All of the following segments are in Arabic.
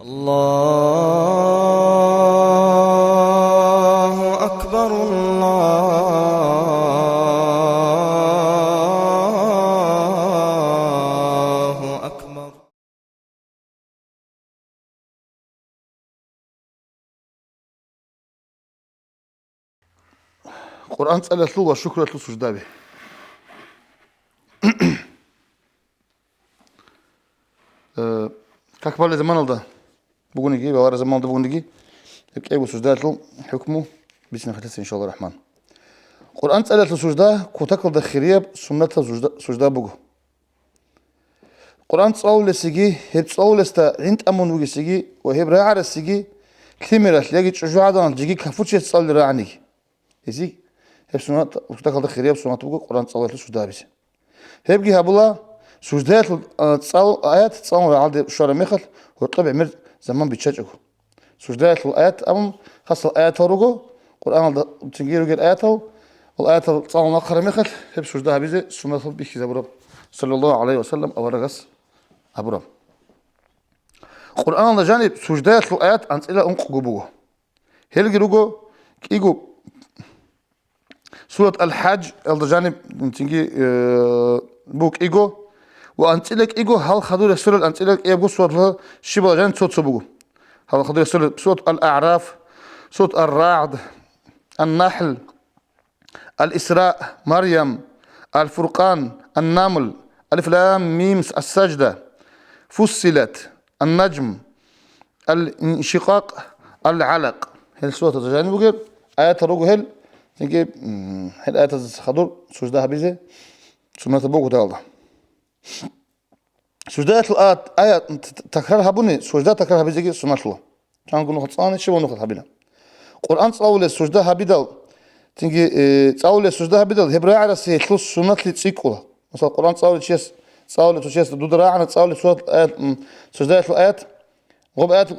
الله أكبر الله أكبر. Kur'an tsalatlu wa şükretlu sucdabi. Как بالي زمان ده بقول نجي بوار زمان ده بقول نجي يبقى أبو سجدات له حكمه بسنا فتس إن شاء الله الرحمن. قرآن تسألت السجدة كتاكل دخيرية سنة سجدة بقول. قرآن تسأل لسجي هب تسأل لستا عند أمون وجي سجي وهب راعي السجي كثيرة لقيت شجاع ده تجي كفوتش تسأل راعني. يزي هب سنة كتاكل دخيرية سنة بقول قرآن تسأل السجدة بس. هب جي هبلا سجدات تسأل آيات تسأل على شر مخل وطلع عمر زمان بيتشجعه. سجدات الآيات أم خاصة الآيات ورقو قرآن تنجيل وجل آياته والآيات تسأل نقرأ مخل هب سجدها بيزي سنة بيك زبرب صلى الله عليه وسلم أو رجس أبرم. قرآن الله جانب سجدات الآيات أنت إلى أنق جبوه. هل جرجو كيجو سورة الحج الله جانب تنجي بوك إيجو وأنت لك إيجو هل خدوا السورة أنت لك إيجو سورة شبه جانب صوت سبوه. هل خدوا السورة سورة الأعراف سورة الرعد النحل الإسراء مريم الفرقان النمل ألف لام ميم السجدة فصلت النجم الانشقاق العلق. هل سورة الجانب وجب آيات الرجو هل نجيب هل آيات الخضر سجدها بيزه سنة بوك تعالى سجدات الآيات آيات تكرارها بني سجدات تكرارها بيزه سنة الله كان نقول نقطة ثانية شو نقطة حبينا قرآن تصاول سجدها بدل تيجي تصاول سجدها بدل هبراء على سيتلو سنة لتسيكولا مثلا القرآن تصاول شيء تصاول تشيس دود راعنا تصاول سورة آيات سجدات الآيات غب آيات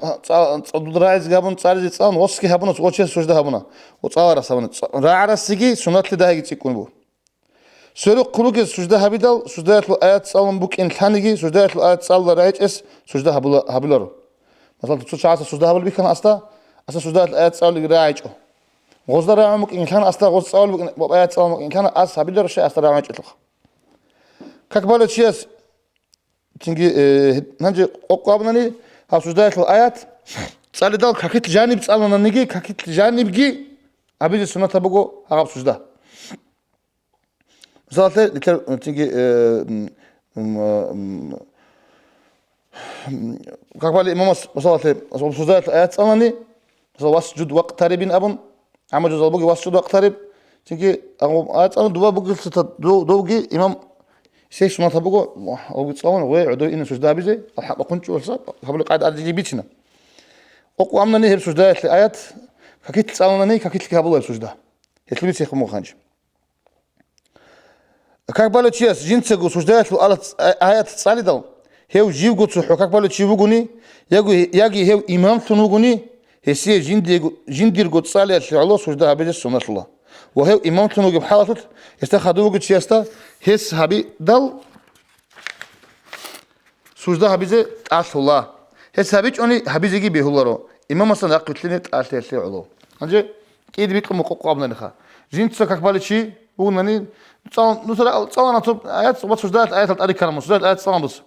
دود راعي زجابون تصاول تصاول وصكي هبنا تصاول شيء سجدها هبنا وتصاول رسمنا راعي سيجي سنة لده تسيكون بو سورة قلوك سجدها بدل سجدات الآيات تصاول بوك إن ثانية سجدات الآيات تصاول راعي إس سجدها هبلارو مثلا تصور عاصة سجدها هبل بيكنا أستا سجدات الآيات تصاول راعي غزدر راعمك إن كان أستا غز تصاول بآيات تصاول إن كان أس هبلارو شيء أستا راعي إطلاق كقبل شيء تيجي نجي قابلني هسجدات الآيات تصلي دال كحكيت جانب تصلنا نيجي كحكيت جانب جي أبيد السنة تبغو هرب سجدة مثلا تيجي كقبل الإمام مثلا سجدات الآيات تصلني مثلا واسجد واقترب أبن عمل جزء بقي واسجد واقترب تيجي آيات تصلنا دوا بقي دوجي إمام شيء سنة تبغو أو بتصور ويعدوا إنه سجدة بيزي الحق كنت وصل قبل قاعد أرجع بيتنا أقوى أمنا نهب سجدة الآيات ككيت تسألنا نيك ككيت كابلا سجدة يتلبي سيخ مو خانج كقبل تشيس جنسك سجدة الآيات تصالي دل هيو جيو قط سحو كقبل تشي بقولي يجي هيو إمام تنوقني هسيه جندير قط صالي الله سجدة بيزي سنة الله وهو إمام تنوق بحالته يستخدمه قد شيء هس هبي دل سجدة هبيزه تعرف الله هس هبيج أني هبيزه جي بيهولارو إمام مثلا قتلني تعرف الله علو أنجي كيد بيكم مقابلنا نخا جين تسكك بالشيء بقولني تصان نطب آيات وبس سجدة آيات الأري كلام سجدة آيات صام بس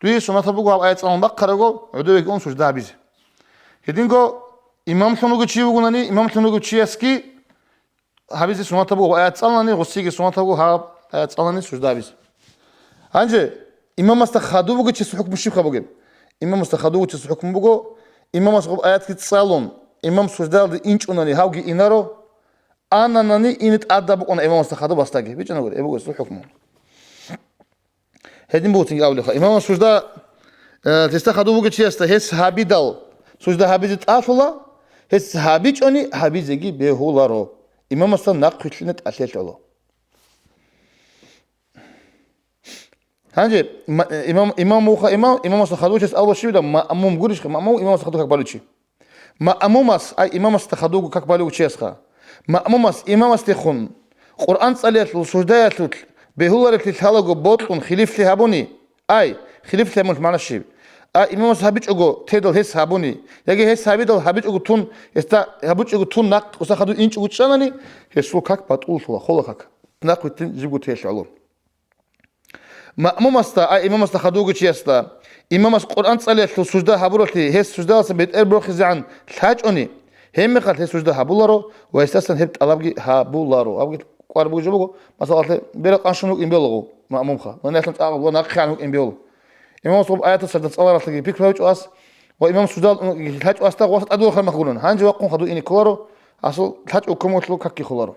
توي سنة تبغوا آيات صام بقرأوا عدو يكون سجدة هبيزه هدينكو إمام تنوق شيء بقولني إمام تنوق شيء أسكي هبيزي سنة تبغوا آيات صامني غسيك سنة تبغوا هاب آيات صامني سجدة هبيز أنجي إمام استخدموا بقى تشوف حكم الشيخ بقى إمام استخدموا تشوف حكم بقى إمام استخدم آيات كتصالون إمام سجدة إنش أنني هاوجي إنارو أنا نني إنت أدب أنا إمام استخدم بستاجي بيجي نقول إبغى يسوي حكمه هدين بوتين أولي خا إمام سجدة تستخدموا بقى تشيست هس هابيدال سجدة هابيز تأصله هس هابيج أني هابيزجي بهولارو إمام مثلا ناقشنا أسئلة الله. هنجي إمام مثلا خدوش أول شيء ده ما أمم قولش ما إمام مثلا خدوك بالوشي ما أمومس أي إمام مثلا خدوك كبالوشي أسخا ما أمومس إمام استخون قرآن صليت السجدات بهولارك تتهلق بوتون خليف لهابوني أي خليف لهم معنى الشيء имамас хабичуго тедал хес хабуни яге хес хабидал хабичуго тун эста хабичуго тун нақ усахаду инчуго чанани хесу как патулла хола как нақвитин жигу тешалу маъмумаста имамаста хадуго чиаста имамас Qur'an цалиатлу сужда хабурати хес суждаласа бет эрброхизан лачуни хеммехат хес сужда хабуларо ва эстасан хеб талабги хабуларо абги قاربو جبو مثلا بيرق قانشنو إمبيلغو مأمومخا ونحن تعرض ونقخانو إمبيلغو إمام صوب آيات سجد صلاة تلقي بيك فوج أس وإمام سجدال الحج أستغ وسط أدور خل مخلون هانج وقون خدو إني كلارو أصل الحج وكموتلو كاكي خلارو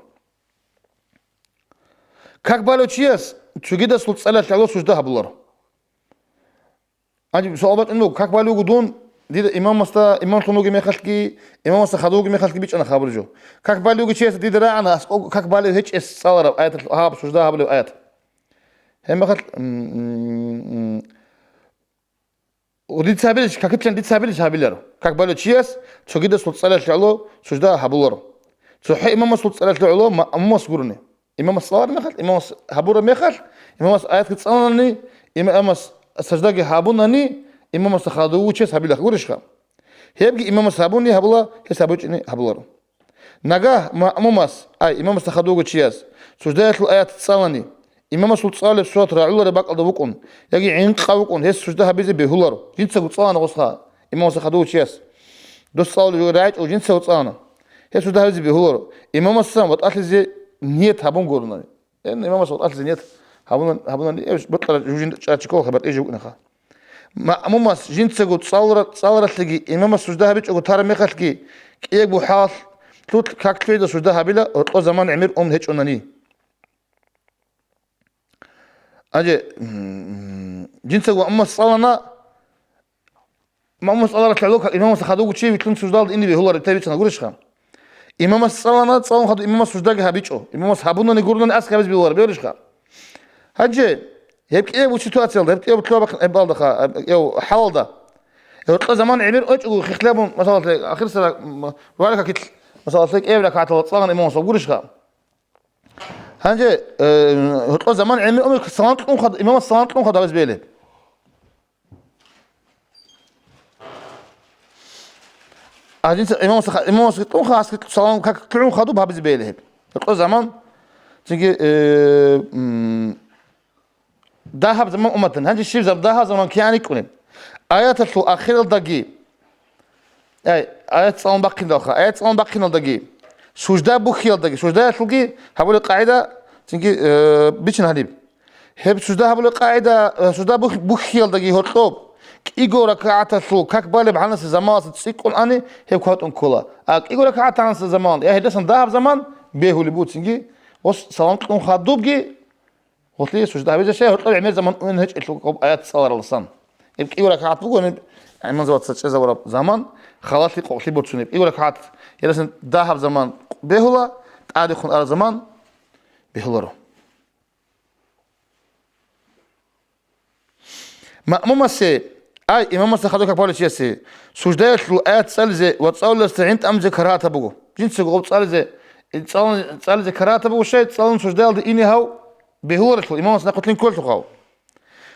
كاك بالو تشيس تشجد سلط صلاة تعلو سجدها بلارو أجي صعوبات إنه كاك بالو قدون دي إمام مستا إمام تنوجي مخلكي إمام مستا خدوجي مخلكي بيش أنا خبر جو كاك بالو تشيس دي درا أنا كاك بالو هيك إس صلاة آيات هاب سجدها بلو آيات هم مخل ودي تسابيلش كاكتشن دي تسابيلش هابيلارو كاك بالو تشيس تشجد سلط صلاة تعلو سجدها هابلارو صحيح إمام سلط صلاة تعلو إمام مسقرني إمام الصلاة مخل إمام هابورا مخل إمام آيات كتصلني إمام السجدة هابونني إمام الخادو وشيس هابيلا غورشخا هيبقى إمام الصابوني هابلا حسابوجني هابلارو نجاه ماموماس إمام الخادو وشيس سجدة الآيات تصلني إمام الصلاة سورة رعول رباق الدبوكون يجي عين قاوكون هي سجدة هبيزي بهولارو جنس قصانا غصها إمام الخادو وشيس دوس صال يراج وجنس قصانا هي سجدة هبيزي بهولارو إمام الصلاة وتأكل زي نيت هابون قولنا إن إمام الصلاة أكل زي نيت هابون إيش بطل جوجين تشكوه خبر إيش يقولنا خا مأموماس جنسه صالرة تلقي إمام السجدة هبيج أو ترى مخلقي كيك بحال توت كاكتفيد السجدة هبيلا أو زمان عمير هيج أناني أجي جنسه أما الصالنا مأموم صالرة تعلوك إمام الخدوق شيء بيتلون سجدة إني بهولار التابيت أنا أقولش خام إمام الصالنا صالون خدو إمام السجدة هبيج أو إمام الصحابون نقولنا أسكت بس بهولار بيورش خام هجي هيك إيه وسيتواتسيال ده هيك إيه بتلعب إبال ده خا إيه حال ده يطلع زمان عمير أج وخلابهم مثلا آخر سنة وعلى كتل مثلا هيك إيه لك عطل صلاة إمام صبورش خا هنجي يطلع زمان عمير أمي صلاة تقوم خد إمام الصلاة تقوم خد بس بيله أجنس إمام تقوم خاص صلاة كتلون خدوا بهبز بيله يطلع زمان تيجي دهب زمان أمتن هنجي الشيء زب دهب زمان كياني كونين آيات الأخيرة الدقي آيات صام باقي داخل آيات صام باقي الدقي سجدة بخيل الدقي سجدة تلقي هقول القاعدة تيجي بيشن هديب هب سجدة هقول القاعدة سجدة بخيل الدقي هطلب إيجو ركعات الثلو كاك بالي بعناس زمان تسيقون أني هب كهاتون كلا إيجو ركعات عناس زمان يا هدسن دهب زمان بيهو لبوت تيجي وس سلامتكم خادوبجي وطلي سجدة هبيزة شيء هطلع عمير زمان ونهج إلتو آيات صار اللسان يبقى إيوه ركعات بقول يعني من زوات سجدة زورا زمان خلاص لي قلتي بوتشوني إيوه ركعات يلسن دهب زمان بهلا تعادي خون على زمان بهلا مأمومة سي إمام استخدمك بقول شيء سي سجدة الآيات سالزة وتصل لستعين أمز كراهة بقول جنس قول سالزة سالزة كراهة بقول شيء تصل سجدة إني هاو بهورة الإمام نقطلين كل تقاو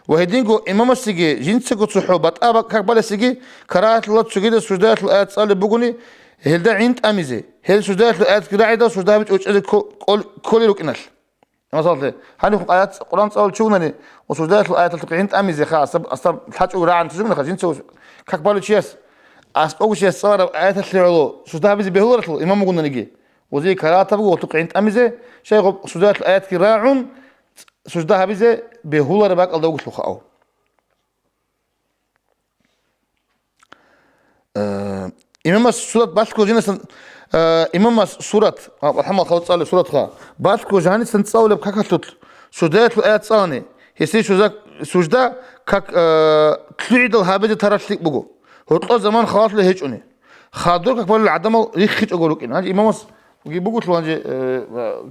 وهدينكو إمام السجي جنسكو صحوبات أبا كقبل السجي كراهة الله تسجد سجدات الآيات صار بقولي هل ده عند أميزة هل سجدات الآيات كراعدة سجدات بتوجد كل لوك إنش مثلا هني آيات القرآن صار شونني وسجدات الآيات اللي عند أميزة خاص أصلا الحج وراء عن تجمعنا خجنسو كقبل شيء أول شيء صار آيات اللي علو سجدات بهورة الإمام قلنا نجي وزي كراهة بقول تقع عند أميزة شيء سجدات الآيات كراعون سجدها بيزه بهولا رباك الله وقت لخاو إمام سورة باسكو جنس إمام سورة محمد خالد صالح سورة خا باسكو جاني سنتصاول بكاكتوت سجدات الآيات صاني هسي سجدة كاك تلعيد الهابجة تراشليك بقو هو زمان خاطر هيجوني خاطر كاك بالو العدم يخيج أقولك إن هذا إمام بقول لوانجي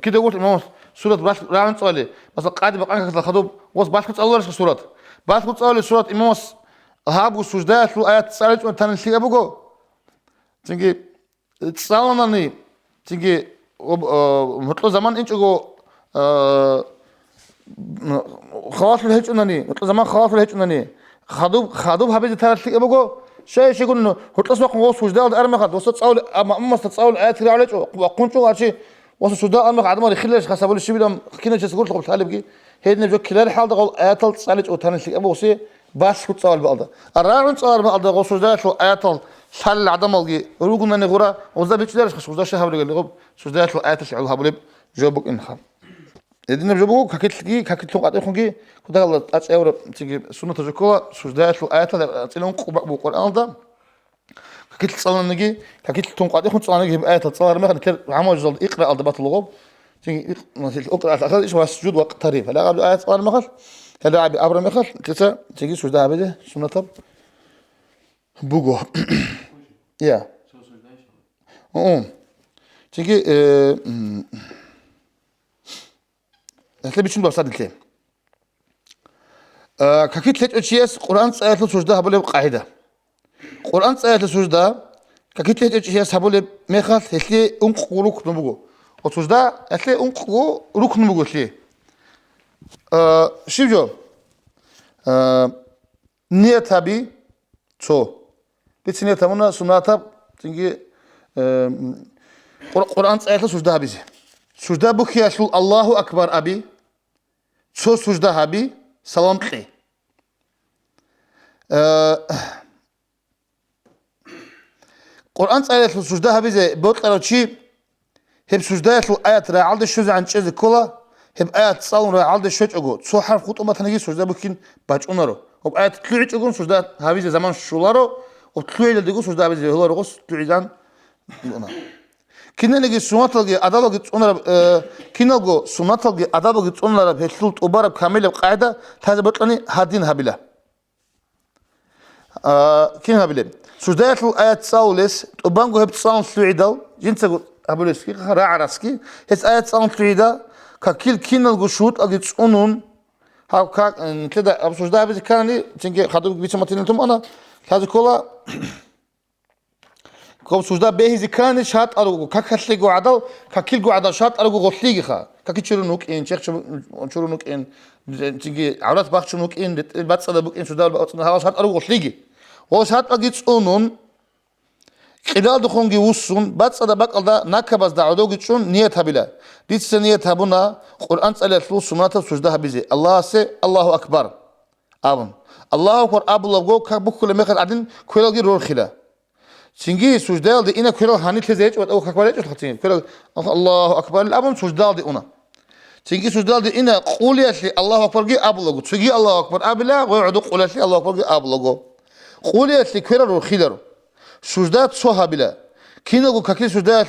كده قلت إمام سورة باش راعن صالي بس قاعد بقى كذا خدوب وص باش كنت أول رش سورة باش كنت أول سورة إمام هابو سجدات الآيات سالت وأنت نسيت أبوكو تيجي تصالناني تيجي مطلع زمان إنش أقو خلاص الهج أناني مطلع زمان خلاص الهج أناني خادو هابي تارتي ابغو شيء يقول هتلاس وقت وصل سجدة أرمخ وصل تصاول أما تصاول آيات رعلج وقنشوا عشي وصل سجدة أرمخ عدم يخليش خسبوا الشيء بدم كنا جالس قلت قبل تعلم كي هيدنا جو كلار حال دقول آيات تصالج وتنسي أبو سي باش كنت تصاول بعضها الراعي تصاول بعضها وصل سجدة آيات حال عدم الجي روجنا نغورا وزاد بيتشدرش خش سجدة شهر اللي غب سجدة آيات شعلها بلب جوابك إنخال إذن بجوبو كاكيت لون قاعد يخونجي كده الله أتأور تيجي سنة تجكوا سجدة الآيات اللي تلون بالقرآن ده كاكيت تصلنا نجي كاكيت لون قاعد يخون تصلنا نجي بآيات تصلنا رمي خد عمل جلد اقرأ الضبط اللغوب تيجي مثل اقرأ الأخذ إيش هو السجود وقت طريف هلا قبل آيات تصلنا مخل هلا عبي أبر مخل كذا تيجي سجدة عبده سنة طب بوجو يا تيجي هتلاقي بيشون بابساد الكلام كاكيت ليت اتشيس قرآن سألت سجدة هبولي قاعدة قرآن سألت سجدة كاكيت ليت اتشيس هبولي ميخال هتلاقي انقو ركن نبغو وسجدة هتلاقي انقو ركن نبغو هتلاقي شو جو نية هبي تو بيت نية هبونا سنة تنجي قرآن سألت سجدة هبيزي سجدة بكي أشل الله أكبر أبي شو سجدة هبي سلام قي قرآن سألت سجدة هبي زي بوتلر شيء هب سجدة الآيات را عالد الشوز عن شيء كله هب آيات صالون را عالد الشوز أقول سو حرف خط أمة تنجي سجدة بكين باج أنارو هب آيات تلوي أقول سجدة هبي زي زمان شولارو وتلوي لديكو سجدة هبي زي هلا رقص تلوي زان كنا نجي سناتلجي أدالوجي تونر كنا سناتلجي أدالوجي تونر بهالسلط وبارب كامل بقاعدة هذا بطلني هادين هبله كنا هبله سجدة الآيات ساولس وبانجو هبتصان سعيدال جنسة هبلس كي راع راسكي هس آيات سان سعيدة ككيل كنا الجشوت أجي تونون هاو كا كده أبو سجدة بس كاني تنجي خدوا بيتشمتين توم أنا هذا كله كم سجدة به ذكران شات أرجو كاكل جو عدل كاكل جو عدل شات أرجو غسلي خا كاكل شرونك إن شيخ شرونك إن تيجي عرض باخ شرونك إن بات صدق بك إن سجدة هذا شات أرجو غسلي هو شات أجيت أنون خلال دخون جوسون بات صدق بك الله نكبس دعوة جتشون نية هبلا ديت سنية هبنا قرآن سأل فلوس سنة سجدة بيزي الله سي الله أكبر أبن الله أكبر أبو الله جو كبوك كل ما خد عدين كل جي رول خلا سنجي سجدال دي إنا كيرو هاني تزيج أو كبرت وتحطين كيرو الله أكبر الأبن سجدال دي أنا سنجي سجدال دي إنا قولي أشلي الله أكبر جي أبلغو تسجي الله أكبر أبلا ويعدو قولي أشلي الله أكبر جي أبلغو قولي أشلي كيرو خيلرو سجدات سوها بلا كينو كاكي سجدات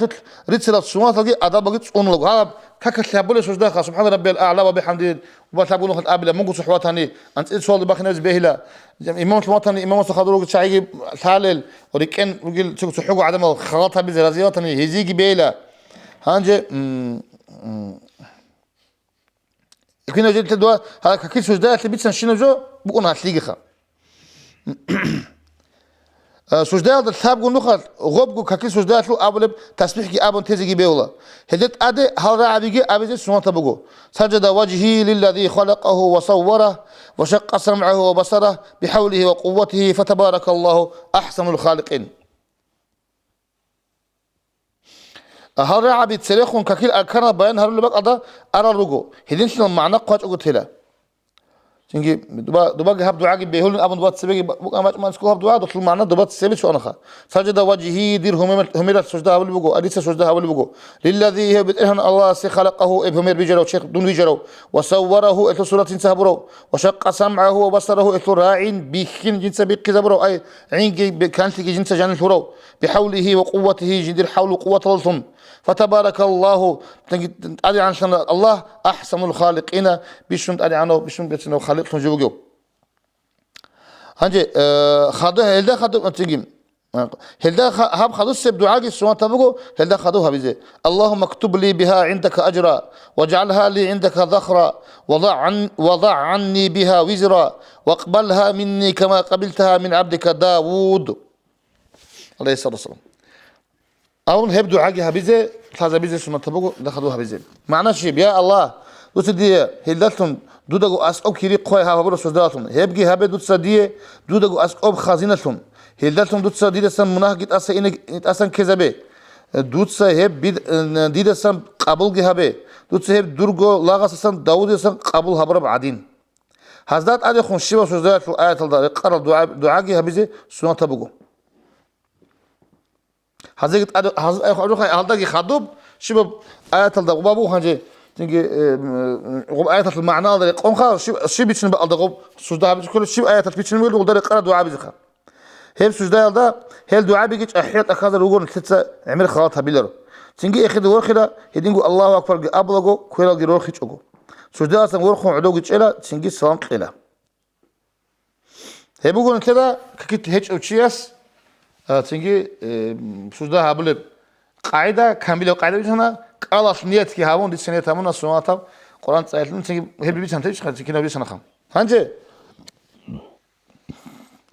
ريتسلا سوات جي أدب جي أنلغو هذا كاكا بولي سجدات سبحان ربي الأعلى وبحمده وبتابعونه خد أبلا مونكو صحوات هني أنت سؤال باخناز بهلا إمام الوطني إمام الصخادرو شايجي ثالل وريكن رجل سحوق عدم الخلاطة بزرازياتني هزيجي بيلا هانجي كنا جيت دوا هذا كاكي سجدات اللي بيتسن شنو جو بقول هتلاقي خا سجدات الثاب قلنا غبقو كاكي سجدات له أبلب تسبيح كي أبن تزيجي بيولا هدت أدي هل رعبيجي أبيزي سنة بقو سجد وجهي للذي خلقه وصوره وشق سمعه وبصره بحوله وقوته فتبارك الله أحسن الخالقين هل رعبي تسريخون كاكيل أكرنا بيان هل اللي بقى أرى الرجو هدين شنو معنى قاش أقول هلا تنجي دبا هب دعاء بيهول أبن دبا تسبي بقى ما نسكو هب دعاء دخل معنا دبا تسبي شو أنا خا سجد وجهي دير همير سجدة هبل بقو أديس سجدة هبل بقو للذي هي بتهن الله خلقه همير بيجرو شيخ دون بيجرو وصوره إثر صورة سهبرو وشق سمعه وبصره إثر راعين بيخين جنس بيقزبرو أي عين كانت جنس جان الفرو بحوله وقوته جدير حول وقوة للثم فتبارك الله أدي عن الله أحسن الخالقين بيشون أدي عنه بيشون بيتنا خالق تنجوجو هنجي خدوه هلدا خدوه تيجي هلدا هاب خدوه سب دعاء السوان تبغو هلدا خدوها بيزي اللهم اكتب لي بها عندك أجرا واجعلها لي عندك ذخرا وضع عني بها وزرا واقبلها مني كما قبلتها من عبدك داود عليه الصلاة والسلام أون هبدو حاجة هبيزة هذا بيزة سنة تبغو دخلوها بيزة معناه شيء يا الله دوتس دي هيلاتون دودغو اسقوب كيري قوي هابرو سوزداتون هبغي هابه دوتس دي دودغو اسقوب خزينتون هيلاتون دوتس دي دسم مناهجت اس ان اسن كزبه دوتس هب دي دسم قبول هابه دوتس هب درغو لاغاسن داود دسم قبول هابر بعدين حضرت علي خون شيبا سوزدات الايات الدار قرا دعاء هبيزي سنه تبغو حضرت حضرت هالدغي خدوب شباب آيات الدغ بابو هنجي تنجي غب آيات المعنى هذا قوم خا شي بيتشن بالدغ سودا كل شي آيات بيتشن ويل ودار قرا دعاء بيزخ هيب سودا هذا هل دعاء بيجي احيط اخذ روغون تتا عمر خاطها بيلر تنجي اخذ ورخلا يدينغو الله اكبر ابلغو كويل دي روخ يچوغو سودا سن ورخو عدوغ يچلا تنجي سلام قيلا هيبغون كده كيت هيچ اوچياس تنجي سودا هابل قاعده كامله قاعده بيسنا قالاس نيت كي هاون دي سنه تامنا سنه قران صايلن تنجي هيب بيسان تيش كي نبي سنه خام هانجي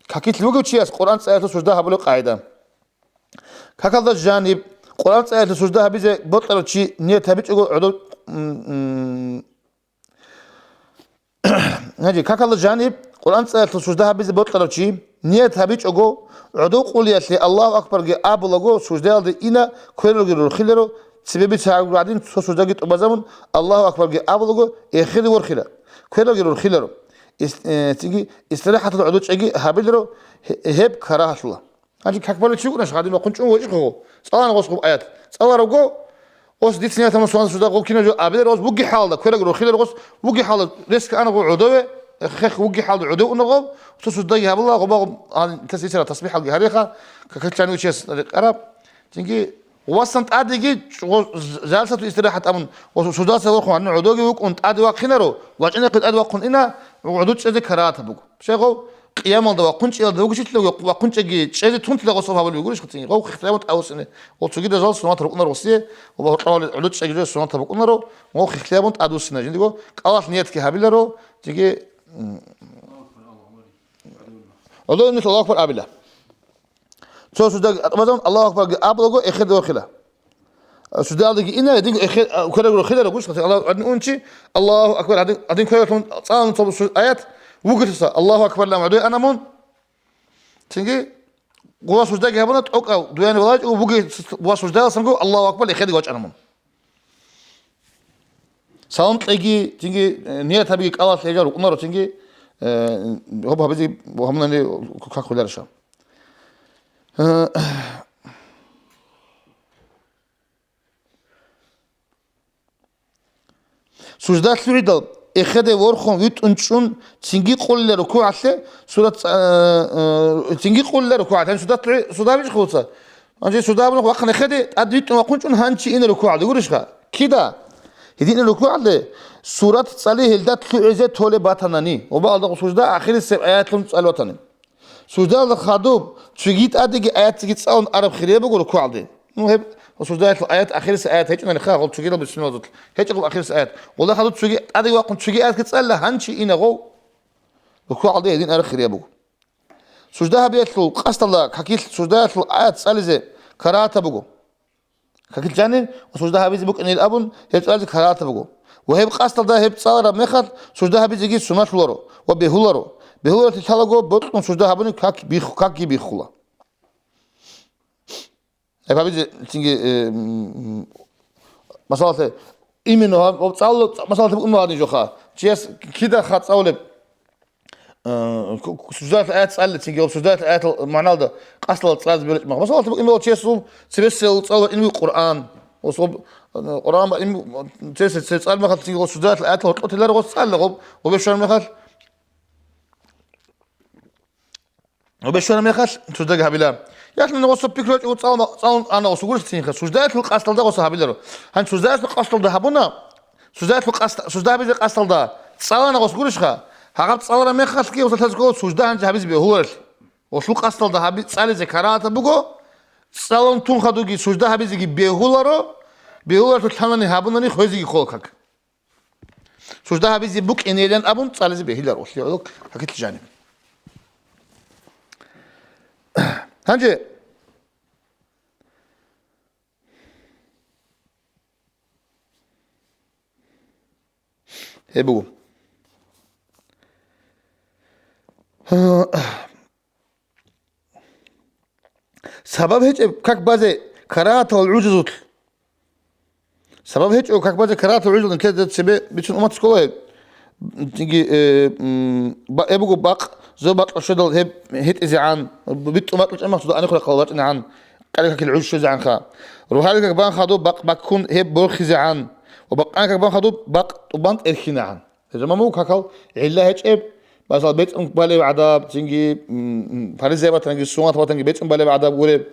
كاكيت لوغو تشياس قران صايلن سودا هابل قاعده كاكال جانب قران صايلن سودا هابيزه بطلو تشي نيت هابيچو عدو هاجي كاكال جانب قران صايلن سودا هابيزه بطلو تشي نيت هابيچو عدو قوليات لي الله اكبر جي ابلغو سودا دي انا كويلو خيلرو سبب تعاقد بعدين سودا جيت بزمن الله اكبر جي ابلغو اخذ ورخلا كويلو خيلرو تيجي استراحه العدو تشي هابيلرو هب كراهه الله هاجي كاكبر تشي قناش غادي ما كنتش وجهو صلاه غوسو ايات صلاه رغو اوس ديت سنه تما سودا غو كينو جو ابيلر اوس بوغي حالدا كويلو خيلرو اوس بوغي حال ريسك انا غو عدو خخ وجي حال عدو نغو تصدق يا بالله غبا تسيسر تصبيح الجهريخه ككتشانو تشيس قرب تنجي وصنت اديجي جالسه استراحه امن وسوداس ورخو ان عدوغي وكنت ادي واخنرو واجنا قد ادي وكن انا عدو تشدي كرات بو شيغو قيام الله وكنت يا دوغ شيت لو وكنت جي تشدي تونت لغو صفا بل يقولش كتين غو اختلاوت اوسنه وتجي دزال سنات رقنا روسيه وبطول عدو تشجي سنات رقنا غو اختلاوت ادوسنه جندغو قواف نيت كي هابيلرو تجي الله نت الله أكبر أبله شو سودا مثلا الله أكبر أبلغو إخذ وخلا سودا لقي إنا يدين إخذ كلا وخلا لقوش الله عدن أنشي الله أكبر عدن كلا صان صوب آيات وقت الله أكبر لما عدو أنا من تيجي قوا سودا جهبنا توك أو دوين ولاج وبقي قوا سودا سنقول الله أكبر إخذ وجه أنا من سلام تيجي نية تبيك الله تيجي ونرو تيجي هو بهذي وهم اللي كاكولار شو سوزدا سوريدل إخذ ورخون ويت أنشون تيجي قول لركوع على سورة تيجي قول لركوع على سودا بيش خوصة أنجي سودا بنو وقنا إخذ أدريت وقنشون هانشي إن ركوع على يقولش كده هدين الركوع على سورة صلي هلدت عزة تولي باتناني وبعد سودا آخر السبع آيات لهم سؤال وطني سودا الخادوب تجيت أديك آيات تجيت سأون عرب خيرية بقول ركوع على مهم وسودا الآيات آخر الآيات هيك أنا خاطر تجيله بسم الله هيك أقول آخر الآيات والله خادوب تجي أديك وقت تجي آيات كتسأل هنشي إنا جو ركوع على هدين عرب خيرية بقول سودا بيتلو قصد الله حكيت سودا الآيات سأل زي كراهة بقول حكيت جاني وسودا بيجي بقول إن الأبن هيك كراهة بقول وهيب قاستل ده هيب صار مخل سودا بيجي جي سمات لورو وبيهولرو بيهولر تتلاقو بطن سودا بني كاك بيخولا هيب بيجي تيجي مسألة إيمانه وبتصل مسألة بقول ما هذا جوخا جيس كده خات صولب سودا الآيات سألت تيجي سودا الآيات معناه ده قاستل تصاد بيرج ما مسألة بقول إيمانه جيس سبيس تصور إنه القرآن وصوب القرآن إن تسأل مثلا تيجي سودات الآيات وتقول لا رغوت تسأل لغوب وبشر مثلا وبشر مثلا سودات هبلا يعني نغوص بيكروت وتصال أنا وصقول تيجي سودات القاستل ده غوص هبلا هن سودات القاستل ده هبونا سودات القاستل سودات بيجي القاستل ده تصال أنا وصقولش خا هقعد تصال مثلا كي وصلت تقول سودات هن جهبز بيهول وصل القاستل ده هبي تصال ذكرات بقو تصالون تون خدوجي سودات هبي زي بيهولارو بيقولوا تلحنني هابونني خوزي خولك سودا هابيزي بوك انيلن ابون صالزي بهيلر اوسيوك حكيت جانب هانجي هيبقوا سبب هيك كاك بازي كراهة والعجز سبب هيك كاك بازي كراهة والعجز كده تسبي بيتون أمات سكولة تيجي يبقوا باق زبط الشدل هب هيت إزعان بيت أمات مش أما صدق أنا خلق قلبات إن عن قال لك العجز زعان خا روح لك بان خدو باق باكون هب برخ زعان وبقى أنا بان خدو باق وبانت إرخينا عن إذا ما مو كاكل علا هيك بس البيت بالي بعدا تنجي فارزة بتنجي السوات بتنجي بيت بالي بعدا بقول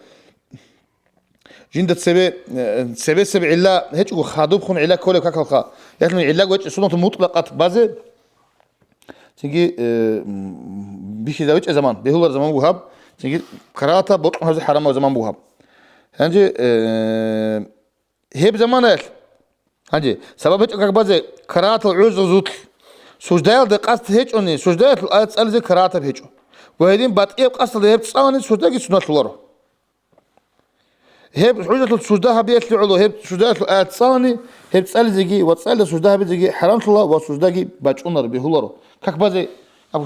جند تسبي سبع علا هيك وخادوب خون علا كله كاكل يعني علا وجه سنة مطلقة بازه تنجي بيش داويش زمان بيهول زمان بوهاب تنجي كراتا بطن هذا حرام زمان بوهاب هنجي هيب زمان هنجي سبب هيك بازه كراتا عوز زوت سجدال دقات هيك أني سجدال الآيات سأل زي كراتا هيك وهذين باتقيب قصد هيب تصاني سجدال سنة لورا هيب حجة السجدها بيت لعلو هيب سجدال الآيات تصاني هيب تسأل زي وتسأل سجدها بيت زي حرام الله وسجدها باجونر بيهولرو كاك بازي أبو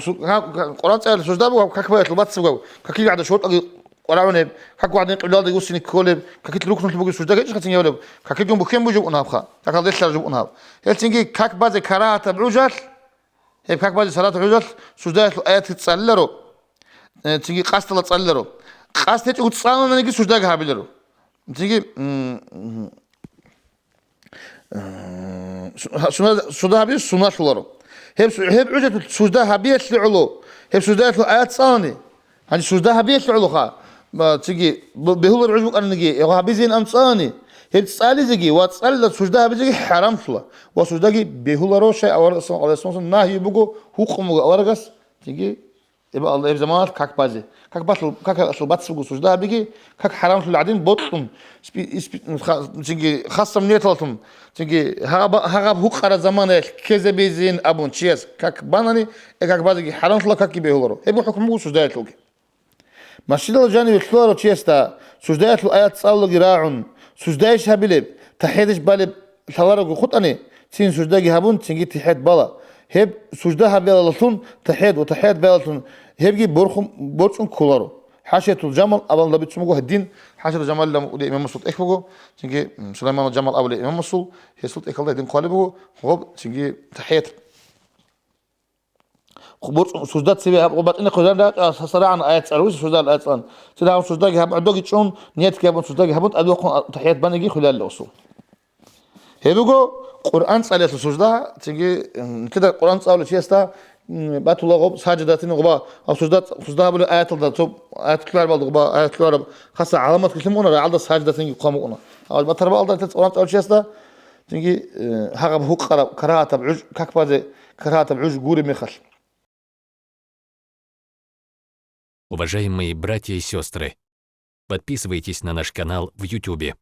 قرآن سأل سجدها بو كاك بازي لبات سبقو كاكي بعد شوط قرآن كاك واحد قلاد يوسني كولب كاكي تلوكن تلوكن سجدها ايش خاتين يولب كاكي جنبو كم بيجو أنها بخا كاك الله يسلر جو أنها هل تنجي كاك بازي كراتا بعجل هيب كاك بازي صلاة العجل سجدات الآيات تسألرو تيجي قاست لا تسألرو قاست هيك وتصانو نيجي سجدة هابيلرو تيجي سجدة هابيل سنة شلرو هيب عجل سجدة هابيل لعلو هيب سجدات الآيات صاني هذه سجدة هابيل لعلو خا ما تيجي بهول العجل أنا نيجي يا هابيزين أمصاني هيب تسألي زكي وتسأل سجدة هابيل حرام شلا وسجدة بهول روشة أو على اسمه نهي بقو حكم أورجس تيجي يبقى الله زمان كاك بازي كاك باتل كاك أصل باتس بقو سجدة بيجي كاك حرام شلا عدين بطلم تيجي خاصة من يطلتم تيجي هرب هوك على زمان كذا بيزين أبون تشيز كاك باناني كاك بازي حرام شلا كاك بهول رو يبقى حكم سجدة يطلق مسجد الجانب الثالث تشيستا سجدة الآيات صلوا جراعون سجدة شابلب تحيدش بالب ثوارق خطني تين سجدة جهبون تيجي تحيد بالا هب سجدة هبيلالتون تحيد وتحيد بيلالتون هبجي برخم كولارو حاشية الجمل أبل الله بتسمعه الدين حاشية الجمل لما الإمام مسعود إخبره تيجي سليمان الجمل أول الإمام مسعود هي سلط إخباره الدين قالبه هو تيجي تحيد خبر سجدة سبيه وبعد إنك خدنا صراحة آيات أروي سجدة الآيات أن سجدة سجدة جهب عدوك تشون نيت كابون سجدة جهبون أدوك تحيات بنيجي خلال الأصول هيبقوا قرآن صلى سجدة تيجي كده القرآن صلى شيء استا بات الله غب ساجداتين غبا أو سجدة بقول آيات الله توب آيات كلار بعض غبا آيات كلار خاصة علامات كلمة على ساجداتين يقامون أو ما ترى الله القرآن صلى شيء استا تيجي هرب هو كراهة بعج كاكبازي كراهة بعج جوري مخل. Уважаемые братья и сестры, подписывайтесь на наш канал в YouTube.